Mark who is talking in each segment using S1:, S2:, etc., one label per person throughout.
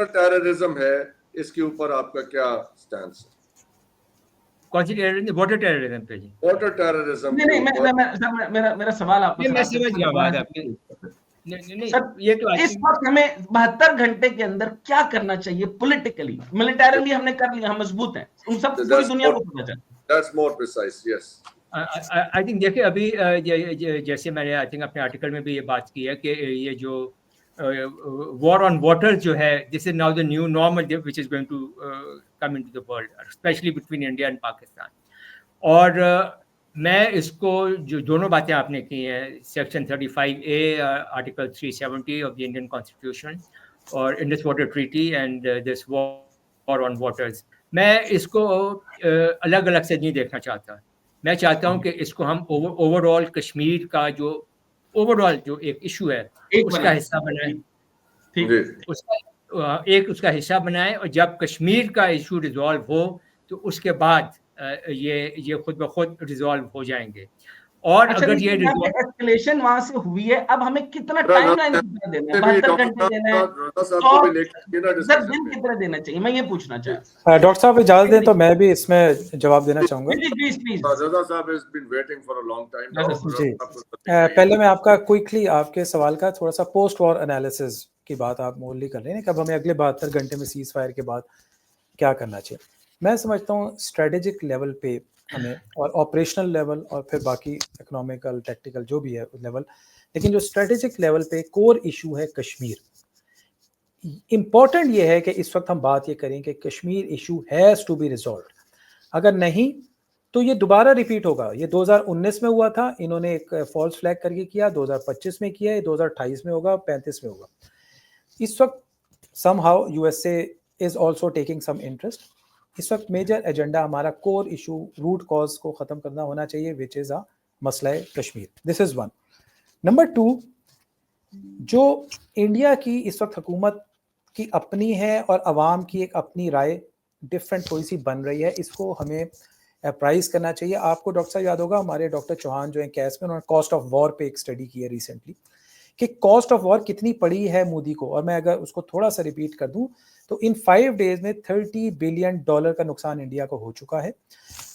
S1: Terrorism है, इसके ऊपर आपका क्या स्टैंड है?
S2: कौन सी टेररिज्म? वाटर टेररिज्म पे जी?
S1: वाटर टेररिज्म
S3: नहीं, मेरा सवाल आपको
S2: मैं समझ गया बात आपकी। नहीं, ये तो
S3: इस वक्त हमें 72 घंटे के अंदर क्या करना चाहिए पॉलिटिकली? मिलिटरली हमने कर लिया, हम मजबूत हैं, उन सब पूरी दुनिया को पता चलता है।
S1: That's more precise, yes.
S2: I think देखिए अभी जैसे मैंने आई थिंक अपने आर्टिकल में भी ये बात की है कि ये जो वॉर ऑन वाटर जो है, this is now the new normal which is going to come into the world, specially between India and Pakistan. और मैं इसको जो दोनों बातें आपने की हैं, section 35A article 370 of the Indian constitution और Indus water treaty and this war on waters, मैं इसको अलग अलग से नहीं देखना चाहता। मैं चाहता हूं कि इसको हम ओवरऑल कश्मीर का जो ओवरऑल जो एक इशू है उसका हिस्सा बनाएं, उसका हिस्सा बनाएं, और जब कश्मीर का इशू रिजॉल्व हो तो उसके बाद ये खुद ब खुद रिजॉल्व हो जाएंगे। और
S3: अच्छा,
S2: अगर ये
S3: एस्केलेशन वहां से हुई है, अब हमें कितना टाइमलाइन कितना देना है? 72 घंटे देना है, 10 दिन कितना देना चाहिए? मैं ये पूछना चाहता हूं।
S4: डॉक्टर साहब इजाजत दें तो मैं भी इसमें जवाब देना चाहूंगा।
S3: प्लीज।
S1: रजा साहब has been waiting for a long time.
S4: जी, पहले मैं आपका क्विकली आपके सवाल का थोड़ा सा पोस्ट वॉर एनालिसिस की बात आप मोरली कर रहे हैं, कब हमें अगले 72 घंटे में सीज फायर के बाद क्या करना चाहिए। मैं समझता हूँ स्ट्रेटेजिक लेवल पे हमें, और ऑपरेशनल लेवल, और फिर बाकी इकोनॉमिकल टैक्टिकल जो भी है लेवल, लेकिन जो स्ट्रेटेजिक लेवल पे कोर इशू है कश्मीर, इंपॉर्टेंट ये है कि इस वक्त हम बात ये करें कि Kashmir issue has to be resolved. अगर नहीं तो ये दोबारा रिपीट होगा। ये 2019 में हुआ था, इन्होंने एक फॉल्स फ्लैग करके किया, 2025 में किया, 2028 में होगा, 35 में होगा। इस वक्त somehow USA is also taking some interest. इस वक्त मेजर एजेंडा हमारा कोर इशू, रूट कॉज को ख़त्म करना होना चाहिए, विच इज़ अ मसला Kashmir. This is one. Number two, जो इंडिया की इस वक्त हुकूमत की अपनी है और अवाम की एक अपनी राय डिफरेंट थोड़ी सी बन रही है, इसको हमें अप्राइज करना चाहिए। आपको डॉक्टर साहब याद होगा, हमारे डॉक्टर चौहान जो है कैस में, उन्होंने कॉस्ट ऑफ वॉर पे एक स्टडी की है रिसेंटली कि कॉस्ट ऑफ वॉर कितनी पड़ी है मोदी को, और मैं अगर उसको थोड़ा सा रिपीट कर दूं तो इन 5 डेज में $30 बिलियन का नुकसान इंडिया को हो चुका है,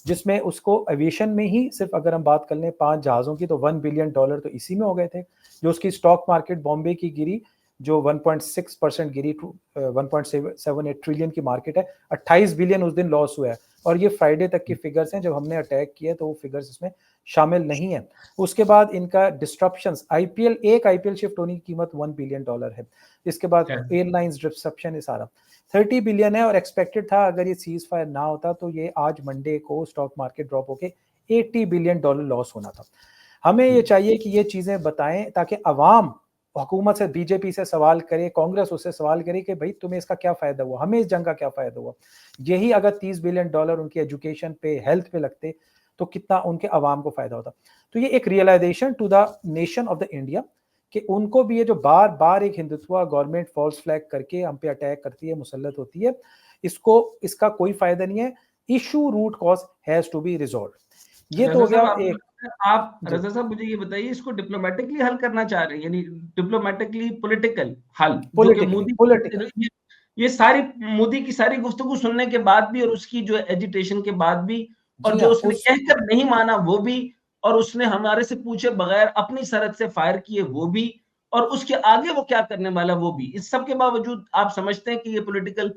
S4: जिसमें उसको एविएशन में ही सिर्फ अगर हम बात कर लें 5 जहाज़ों की तो $1 बिलियन तो इसी में हो गए थे। जो उसकी स्टॉक मार्केट बॉम्बे की गिरी, जो 1.6% गिरी, 1.78 ट्रिलियन की मार्केट है, 28 बिलियन उस दिन लॉस हुआ है। और ये फ्राइडे तक की फिगर्स हैं, जब हमने अटैक किया तो वो फिगर्स इसमें शामिल नहीं है। उसके बाद इनका डिस्ट्रप्शंस, एक आईपीएल शिफ्ट होने की कीमत $1 बिलियन है। इसके बाद एयरलाइंस डिस्ट्रप्शन, ये सारा 30 बिलियन है। और एक्सपेक्टेड था अगर ये सीज फायर ना होता तो ये आज मंडे को स्टॉक मार्केट ड्रॉप होके $80 बिलियन लॉस होना था। हमें ये चाहिए कि ये चीजें बताएं ताकि अवाम हुकूमत से, बीजेपी से सवाल करे, कांग्रेस उससे सवाल करे कि भाई तुम्हें इसका क्या फायदा हुआ, हमें इस जंग का क्या फायदा हुआ। यही अगर $30 बिलियन उनकी एजुकेशन पे, हेल्थ पे लगते तो कितना उनके अवाम को फायदा होता। तो ये एक realization to the nation of the India कि उनको भी ये जो बार बार एक हिंदुत्व गवर्नमेंट फॉल्स फ्लैग करके हम पे अटैक करती है, मुसल्लत होती है, इसका कोई फायदा नहीं है। Issue, root cause has to be resolve. ये तो हो गया एक।
S3: आप रजा साहब मुझे ये बताइए, इसको डिप्लोमेटिकली हल करना चाह रहे हैं, यानी डिप्लोमेटिकली पॉलिटिकल हल, जो कि मोदी, ये सारी मोदी की सारी गुफ्तगू सुनने के बाद भी, और उसकी जो एजिटेशन के बाद भी, और जो उसने कहकर नहीं माना वो भी, और उसने हमारे से पूछे बगैर अपनी सरहद से फायर किए वो भी, और उसके आगे वो क्या करने वाला वो भी, इस सब के बावजूद आप समझते हैं कि ये पॉलिटिकल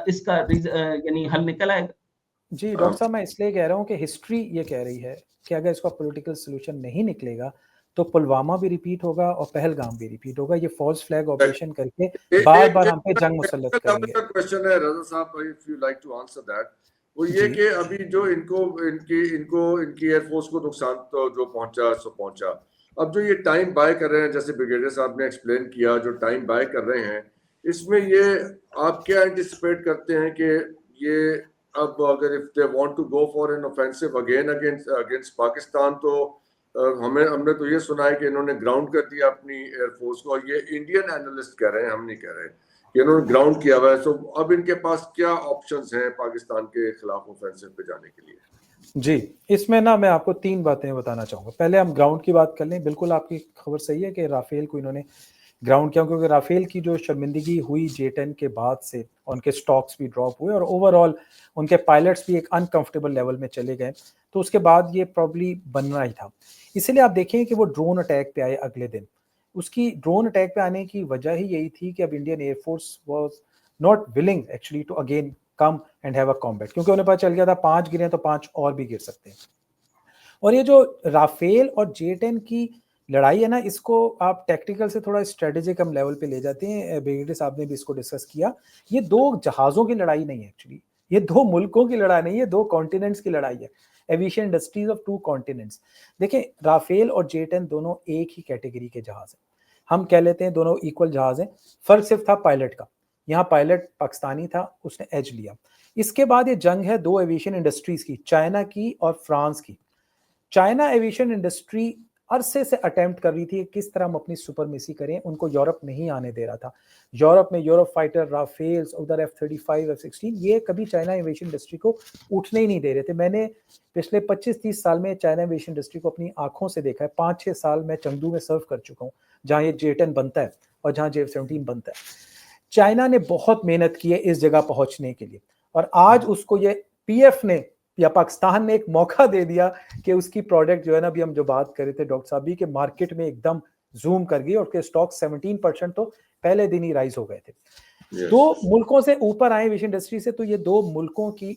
S3: इसका यानी हल निकल आएगा?
S4: जी डॉक्टर साहब, मैं इसलिए कह रहा हूँ कि हिस्ट्री ये कह रही है कि अगर इसका पॉलिटिकल सोल्यूशन नहीं निकलेगा तो पुलवामा भी रिपीट होगा और पहलगाम भी रिपीट होगा। ये फॉल्स फ्लैग ऑपरेशन करके बार बार हम पे जंग मुसल्लत करेंगे।
S1: क्वेश्चन है रजा साहब, if you like to answer that, वो ये कि अभी जो इनकी एयरफोर्स को नुकसान तो जो पहुंचा सो पहुंचा। अब जो ये टाइम बाय कर रहे हैं, जैसे ब्रिगेडियर साहब ने एक्सप्लेन किया, जो टाइम बाय कर रहे हैं, इसमें ये आप क्या एंटिसिपेट करते हैं कि ये अब अगर if they want to go for an offensive again against Pakistan, तो हमने तो ये सुना है कि इन्होंने ग्राउंड कर दिया अपनी एयरफोर्स को, और ये इंडियन एनालिस्ट कह रहे हैं, हम नहीं कह रहे कि इन्होंने ग्राउंड किया हुआ है। सो अब इनके पास क्या ऑप्शंस हैं पाकिस्तान के खिलाफ ऑफेंसिव पे जाने के लिए?
S4: जी, इसमें ना मैं आपको 3 बातें बताना चाहूँगा। पहले हम ग्राउंड की बात कर लें। बिल्कुल आपकी खबर सही है कि राफेल को इन्होंने ग्राउंड किया, क्योंकि राफेल की जो शर्मिंदगी हुई J10 के बाद से उनके स्टॉक्स भी ड्रॉप हुए और ओवरऑल उनके पायलट्स भी एक अनकंफर्टेबल लेवल में चले गए, तो उसके बाद ये प्रॉब्ली बनना ही था। इसलिए आप देखें कि वो ड्रोन अटैक पे आए अगले दिन। उसकी ड्रोन अटैक पे आने की वजह ही यही थी कि अब Indian air force was not willing actually to again come and have a combat, क्योंकि उन्हें पता चल गया था 5 गिरे तो 5 और भी गिर सकते हैं। और ये जो राफेल और J10 की लड़ाई है ना, इसको आप टैक्टिकल से थोड़ा स्ट्रेटेजिक हम लेवल पे ले जाते हैं। ब्रिगेडियर साहब ने भी इसको डिस्कस किया। ये दो जहाज़ों की लड़ाई नहीं है एक्चुअली, ये दो मुल्कों की लड़ाई नहीं है, दो कॉन्टिनेंट्स की लड़ाई है। Aviation industries of 2 continents. देखें, राफेल और J10 दोनों एक ही कैटेगरी के जहाज हैं, हम कह लेते हैं दोनों इक्वल जहाज हैं। फर्क सिर्फ था पायलट का, यहाँ पायलट पाकिस्तानी था, उसने एज लिया। इसके बाद ये जंग है दो एविएशन इंडस्ट्रीज की, चाइना की और फ्रांस की। चाइना एविएशन इंडस्ट्री अरसे से अटेम्प्ट कर रही थी किस तरह हम अपनी सुपरमेसी करें, उनको यूरोप नहीं आने दे रहा था। यूरोप में यूरोप फाइटर, राफेल्स, उधर F-35, F-16, ये कभी चाइना एविएशन इंडस्ट्री को उठने ही नहीं दे रहे थे। मैंने पिछले 25-30 साल में चाइना एविएशन इंडस्ट्री को अपनी आंखों से देखा है। 5-6 साल मैं चंगदू में सर्व कर चुका हूँ, जहाँ ये J10 बनता है और जहाँ F-17 बनता है। चाइना ने बहुत मेहनत की है इस जगह पहुंचने के लिए, और आज उसको ये PF ने या पाकिस्तान ने एक मौका दे दिया कि उसकी प्रोडक्ट जो है ना, अभी हम जो बात कर रहे थे डॉक्टर साहब भी, कि मार्केट में एकदम जूम कर गई और उसके स्टॉक 17% तो पहले दिन ही राइज हो गए थे। दो मुल्कों से ऊपर आए विश इंडस्ट्री से, तो ये दो मुल्कों की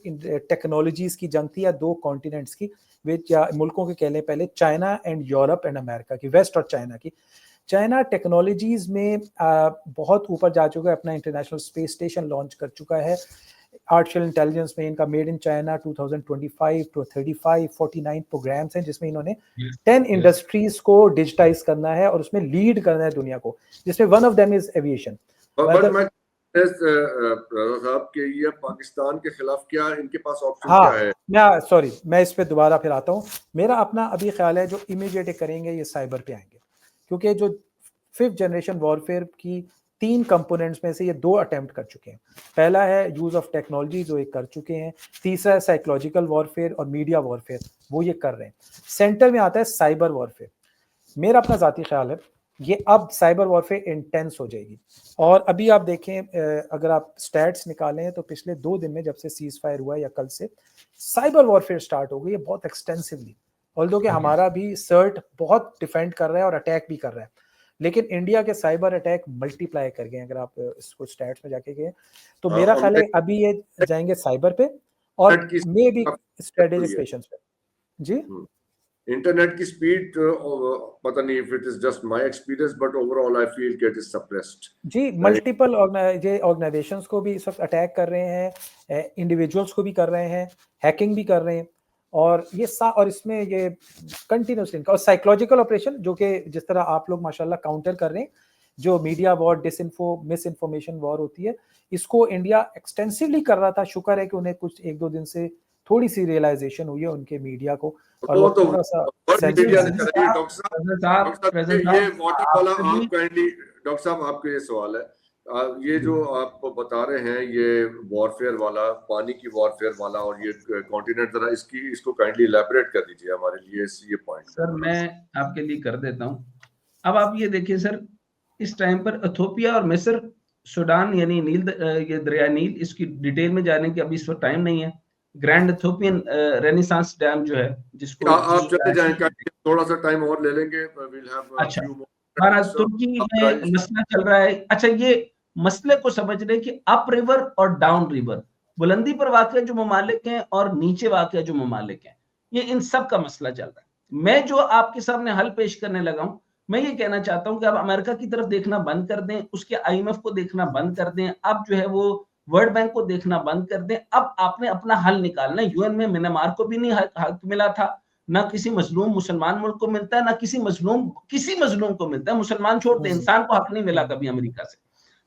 S4: टेक्नोलॉजीज की जंग थी, या दो कॉन्टिनेंट्स की, या मुल्कों के कह लें पहले, China and Europe and America की, वेस्ट और चाइना की। चाइना टेक्नोलॉजीज में बहुत ऊपर जा चुका है, अपना इंटरनेशनल स्पेस स्टेशन लॉन्च कर चुका है। आर्टिफिशियल इंटेलिजेंस में इनका made in China 2025 to 35 49 programs हैं, जिसमें इन्होंने 10 इंडस्ट्रीज को डिजिटाइज करना है और उसमें लीड करना है दुनिया को, जिसमें one of them is aviation.
S1: साहब के ये पाकिस्तान के खिलाफ क्या इनके पास ऑप्शन क्या है?
S4: मैं इस पे दोबारा फिर आता हूँ। मेरा अपना अभी ख्याल है जो इमीडिएट करेंगे ये साइबर पे आएंगे, क्योंकि जो 5th जनरेशन वॉरफेयर की 3 कंपोनेंट्स में से ये 2 अटेम्प्ट कर चुके हैं। पहला है यूज ऑफ टेक्नोलॉजी, जो एक कर चुके हैं। तीसरा है साइकोलॉजिकल वॉरफेयर और मीडिया वॉरफेयर, वो ये कर रहे हैं। सेंटर में आता है साइबर वॉरफेयर। मेरा अपना जाती ख्याल है ये अब साइबर वॉरफेयर इंटेंस हो जाएगी। और अभी आप देखें, अगर आप स्टैट्स निकालें तो पिछले 2 दिन में, जब से सीज फायर हुआ या कल से, साइबर वॉरफेयर स्टार्ट हो गई है बहुत एक्सटेंसिवली। ऑल्दो कि हमारा भी सर्ट बहुत डिफेंड कर रहा है और अटैक भी कर रहा है, लेकिन इंडिया के साइबर अटैक मल्टीप्लाई कर गए। अगर आप इसको स्टैट्स में जाके गए तो मेरा ख्याल है अभी ये जाएंगे साइबर पे और मे बी स्ट्रेटेजिक पे। जी,
S1: इंटरनेट की स्पीड पता नहीं if it is just my experience but overall I feel it is suppressed।
S4: जी, मल्टीपल ऑर्गेनाइजेशंस को भी इस वक्त अटैक कर रहे हैं, इंडिविजुअल्स को भी कर रहे हैं, हैकिंग भी कर रहे हैं, और ये और इसमें ये कंटिन्यूस इनका, और साइकोलॉजिकल ऑपरेशन जो कि जिस तरह आप लोग माशाल्लाह काउंटर कर रहे हैं, जो media war, disinfo, misinformation war होती है, इसको इंडिया एक्सटेंसिवली कर रहा था। शुक्र है कि उन्हें कुछ 1-2 दिन से थोड़ी सी रियलाइजेशन हुई है उनके मीडिया को, और वो थोड़ा सा
S1: डॉक्टर साहब आपके ये सवाल है, ये जो आप बता रहे हैं ये वॉरफेयर वाला, पानी की वॉरफेयर वाला और ये कॉन्टिनेंट, जरा इसको काइंडली इलैबोरेट कर दीजिए हमारे लिए ये पॉइंट।
S3: सर मैं आपके लिए कर देता हूँ। अब आप ये देखिए सर, इस टाइम पर इथियोपिया और मिस्र, सूडान यानी नील, ये दरिया नील, इसकी डिटेल में जाने की अभी इस वक्त टाइम नहीं है। ग्रैंड इथियोपियन रेनेसांस डैम जो है, जिसको
S1: आप चले जाएं, थोड़ा सा टाइम और ले लेंगे।
S3: अच्छा, हमारा तुर्की में मसला चल रहा है। अच्छा, ये मसले को समझ रहे कि अप रिवर और डाउन रिवर, बुलंदी पर वाक़या जो ममालिक हैं और नीचे वाक़या जो ममालिक हैं, ये इन सब का मसला चल रहा है। मैं जो आपके सामने हल पेश करने लगा हूं, मैं ये कहना चाहता हूं कि अब अमेरिका की तरफ देखना बंद कर दें, उसके IMF को देखना बंद कर दें, अब जो है वो वर्ल्ड बैंक को देखना बंद कर दें। अब आपने अपना हल निकालना है। UN में म्यांमार को भी नहीं हक मिला था, ना किसी मजलूम मुसलमान मुल्क को मिलता है, ना किसी मजलूम को मिलता है। मुसलमान छोड़ दे, इंसान को हक नहीं मिला कभी अमेरिका से।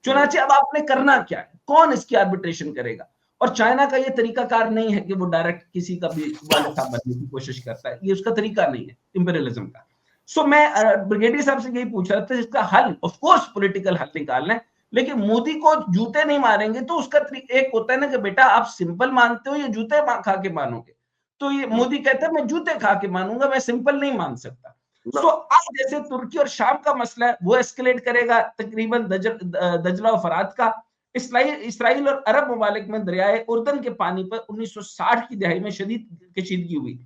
S3: चुनाचे अब आपने करना क्या है, कौन इसकी आर्बिट्रेशन करेगा? और चाइना का ये तरीकाकार नहीं है कि वो डायरेक्ट किसी का भी वाले साहब बनने की कोशिश करता है, ये उसका तरीका नहीं है इंपीरियलिज्म का। सो मैं ब्रिगेडियर साहब से यही पूछ रहा था, इसका हल ऑफ कोर्स पॉलिटिकल हल निकालना है, लेकिन मोदी को जूते नहीं मारेंगे तो उसका एक होता है ना कि बेटा आप सिंपल मानते हो या जूते खा के मानोगे। तो ये मोदी कहता है मैं जूते खा के मानूंगा, मैं सिंपल नहीं मान सकता। तो अब जैसे तुर्की और शाम का मसला है वो एस्केलेट करेगा तकरीबन दजला और फरात का। इसराइल और अरब ममालिक में दरियाए उर्दन के पानी पर 1960 की दहाई में शदीद कशीदगी हुई।